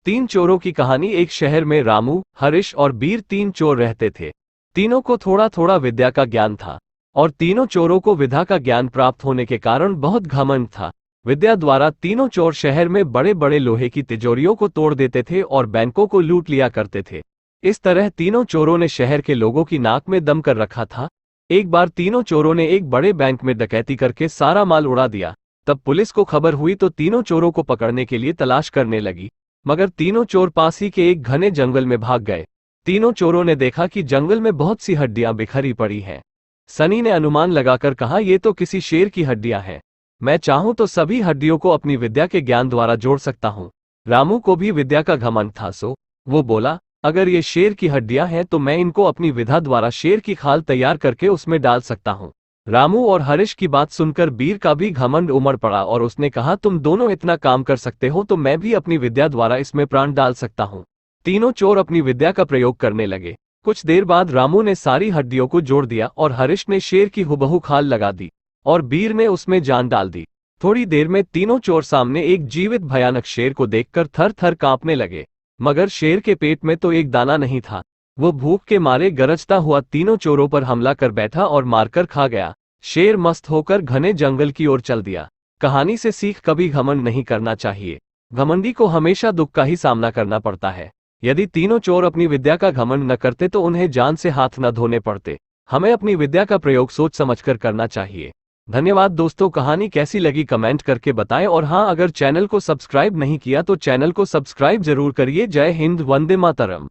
तीन चोरों की कहानी। एक शहर में रामू, हरीश और बीर तीन चोर रहते थे। तीनों को थोड़ा थोड़ा विद्या का ज्ञान था और तीनों चोरों को विद्या का ज्ञान प्राप्त होने के कारण बहुत घमंड था। विद्या द्वारा तीनों चोर शहर में बड़े बड़े लोहे की तिजोरियों को तोड़ देते थे और बैंकों को लूट लिया करते थे। इस तरह तीनों चोरों ने शहर के लोगों की नाक में दम कर रखा था। एक बार तीनों चोरों ने एक बड़े बैंक में डकैती करके सारा माल उड़ा दिया। तब पुलिस को खबर हुई तो तीनों चोरों को पकड़ने के लिए तलाश करने लगी, मगर तीनों चोर पास ही के एक घने जंगल में भाग गए। तीनों चोरों ने देखा कि जंगल में बहुत सी हड्डियां बिखरी पड़ी हैं। सनी ने अनुमान लगाकर कहा, ये तो किसी शेर की हड्डियां हैं। मैं चाहूं तो सभी हड्डियों को अपनी विद्या के ज्ञान द्वारा जोड़ सकता हूं। रामू को भी विद्या का घमंड था, सो वो बोला, अगर ये शेर की हड्डियां हैं तो मैं इनको अपनी विद्या द्वारा शेर की खाल तैयार करके उसमें डाल सकता हूं। रामू और हरीश की बात सुनकर बीर का भी घमंड उमड़ पड़ा और उसने कहा, तुम दोनों इतना काम कर सकते हो तो मैं भी अपनी विद्या द्वारा इसमें प्राण डाल सकता हूं। तीनों चोर अपनी विद्या का प्रयोग करने लगे। कुछ देर बाद रामू ने सारी हड्डियों को जोड़ दिया और हरीश ने शेर की हुबहू खाल लगा दी और बीर ने उसमें जान डाल दी। थोड़ी देर में तीनों चोर सामने एक जीवित भयानक शेर को देखकर थर थर कांपने लगे, मगर शेर के पेट में तो एक दाना नहीं था। वो भूख के मारे गरजता हुआ तीनों चोरों पर हमला कर बैठा और मारकर खा गया। शेर मस्त होकर घने जंगल की ओर चल दिया। कहानी से सीख, कभी घमंड नहीं करना चाहिए। घमंडी को हमेशा दुख का ही सामना करना पड़ता है। यदि तीनों चोर अपनी विद्या का घमंड न करते तो उन्हें जान से हाथ न धोने पड़ते। हमें अपनी विद्या का प्रयोग सोच समझकर करना चाहिए। धन्यवाद दोस्तों, कहानी कैसी लगी कमेंट करके बताएं और हाँ, अगर चैनल को सब्सक्राइब नहीं किया तो चैनल को सब्सक्राइब जरूर करिए। जय हिंद, वंदे मातरम।